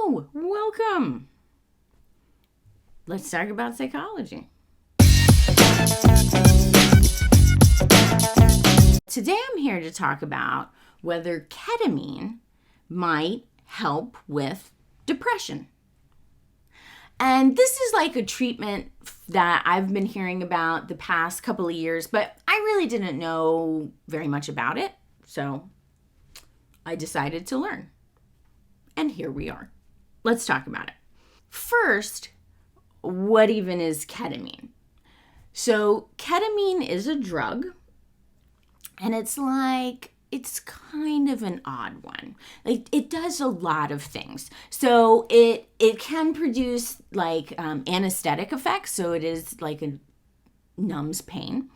Hello, welcome. Let's talk about psychology. Today I'm here to talk about whether ketamine might help with depression. And this is like a treatment that I've been hearing about the past couple of years, but I really didn't know very much about it. So I decided to learn. And here we are. Let's talk about it. First, what even is ketamine? So ketamine is a drug, and it's kind of an odd one. Like, it does a lot of things. So it can produce anesthetic effects. So it is like a numbs pain.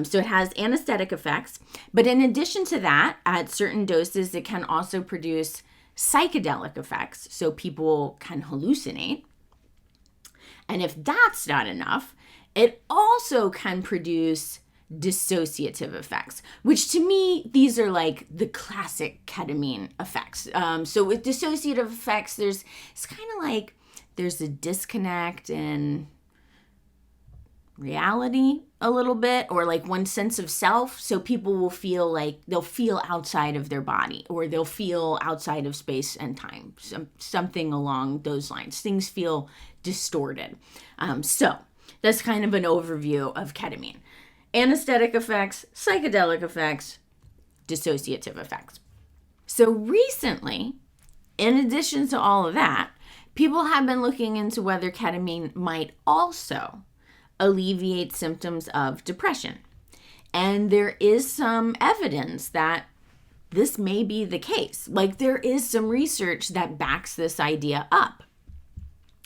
So it has anesthetic effects. But in addition to that, at certain doses, it can also produce psychedelic effects. So people can hallucinate. And if that's not enough, it also can produce dissociative effects, which to me, these are like the classic ketamine effects. So with dissociative effects, it's kind of like there's a disconnect in reality a little bit, or like one sense of self. So people will feel like they'll feel outside of their body, or they'll feel outside of space and time, something along those lines. Things feel distorted. So that's kind of an overview of ketamine. Anesthetic effects, psychedelic effects, dissociative effects. So recently, in addition to all of that, people have been looking into whether ketamine might also alleviate symptoms of depression. And there is some evidence that this may be the case. Like, there is some research that backs this idea up.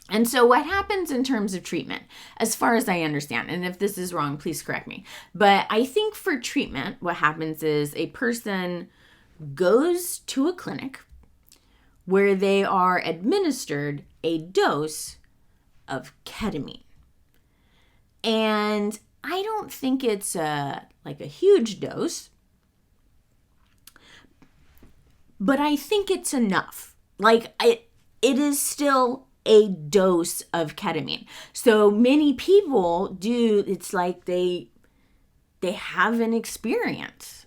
And so what happens in terms of treatment, as far as I understand, and if this is wrong, please correct me, but I think for treatment, what happens is a person goes to a clinic where they are administered a dose of ketamine. And I don't think it's a huge dose, but I think it's enough. It is still a dose of ketamine. So many people it's like they have an experience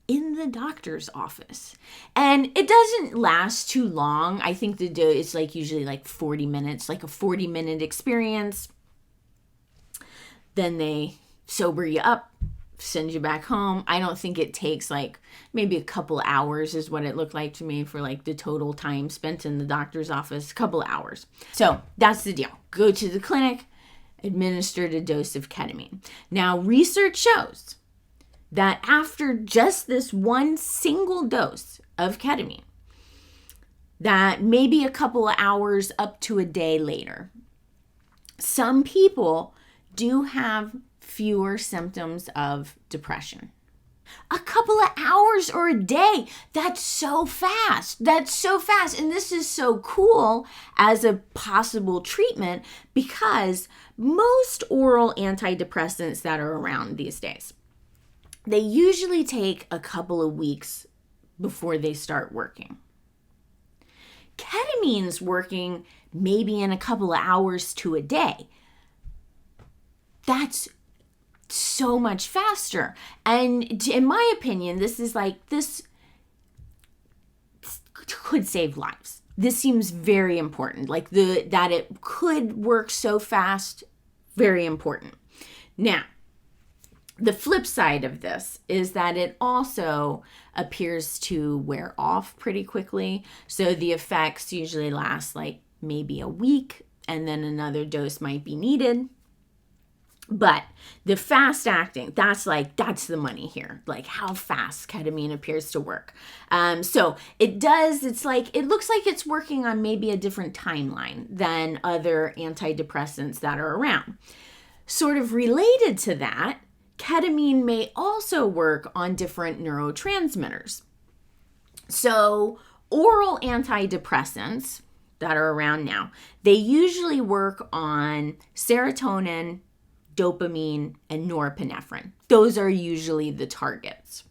in the doctor's office. And it doesn't last too long. I think the dose is usually 40 minutes, like a 40-minute experience. Then they sober you up, send you back home. I don't think it takes maybe a couple hours is what it looked like to me for the total time spent in the doctor's office, a couple hours. So that's the deal. Go to the clinic, administered a dose of ketamine. Now, research shows that after just this one single dose of ketamine, that maybe a couple of hours up to a day later, some people do have fewer symptoms of depression. A couple of hours or a day, that's so fast. And this is so cool as a possible treatment, because most oral antidepressants that are around these days, they usually take a couple of weeks before they start working. Ketamine's working maybe in a couple of hours to a day. That's so much faster. And in my opinion, this could save lives. This seems very important. That it could work so fast, very important. Now, the flip side of this is that it also appears to wear off pretty quickly. So the effects usually last maybe a week, and then another dose might be needed. But the fast acting, that's the money here. How fast ketamine appears to work. So it looks like it's working on maybe a different timeline than other antidepressants that are around. Sort of related to that, ketamine may also work on different neurotransmitters. So oral antidepressants that are around now, they usually work on serotonin, dopamine, and norepinephrine. Those are usually the targets.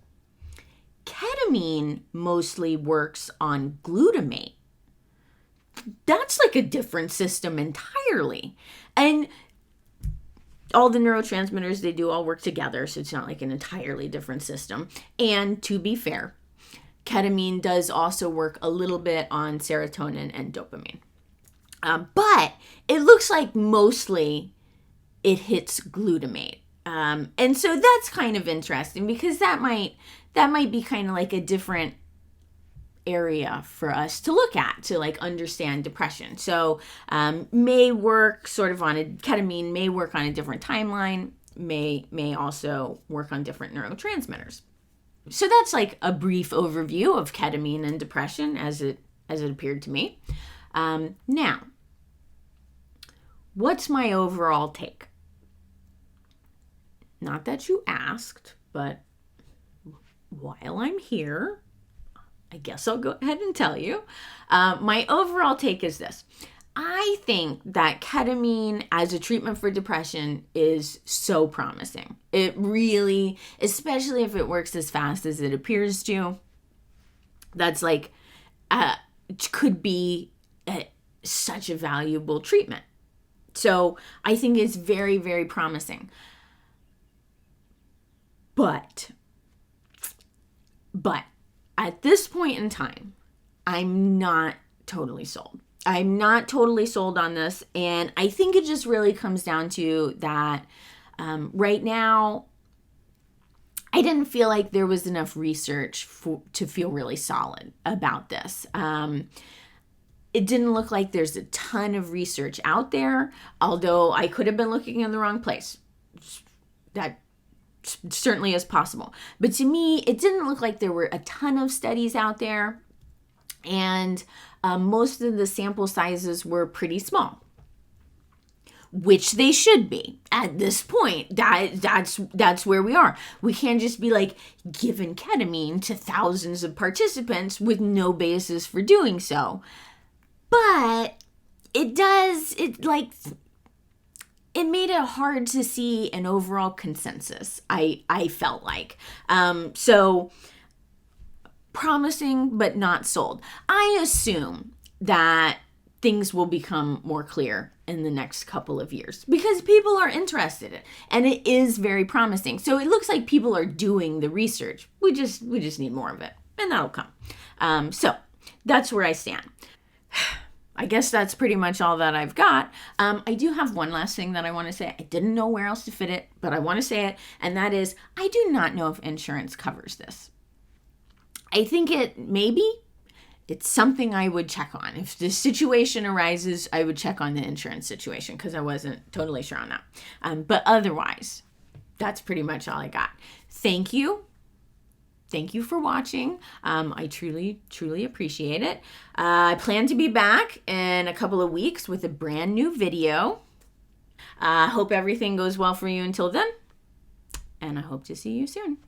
Ketamine mostly works on glutamate, that's like a different system entirely. And all the neurotransmitters, they do all work together, so it's not like an entirely different system. And to be fair, ketamine does also work a little bit on serotonin and dopamine. But it looks like mostly it hits glutamate. And so that's kind of interesting, because that might be kind of like a different area for us to look at to like understand depression. So may work sort of on ketamine may work on a different timeline, may also work on different neurotransmitters. So that's like a brief overview of ketamine and depression as it appeared to me. Now, what's my overall take? Not that you asked, but while I'm here, I guess I'll go ahead and tell you. My overall take is this. I think that ketamine as a treatment for depression is so promising. It really, especially if it works as fast as it appears to, that's like, could be such a valuable treatment. So I think it's very, very promising. But at this point in time, I'm not totally sold. I'm not totally sold on this. And I think it just really comes down to that right now, I didn't feel like there was enough research to feel really solid about this. It didn't look like there's a ton of research out there, although I could have been looking in the wrong place. That certainly is possible. But to me, it didn't look like there were a ton of studies out there, and most of the sample sizes were pretty small, which they should be at this point. That's where we are. We can't just be like giving ketamine to thousands of participants with no basis for doing so. But it made it hard to see an overall consensus, I felt like. So promising, but not sold. I assume that things will become more clear in the next couple of years because people are interested in it, and it is very promising. So it looks like people are doing the research. We just need more of it, and that'll come. So that's where I stand. I guess that's pretty much all that I've got. I do have one last thing that I want to say. I didn't know where else to fit it, but I want to say it, and that is I do not know if insurance covers this. I think it's something I would check on. If the situation arises, I would check on the insurance situation because I wasn't totally sure on that. But otherwise, that's pretty much all I got. Thank you. Thank you for watching. I truly, truly appreciate it. I plan to be back in a couple of weeks with a brand new video. Hope everything goes well for you until then, and I hope to see you soon.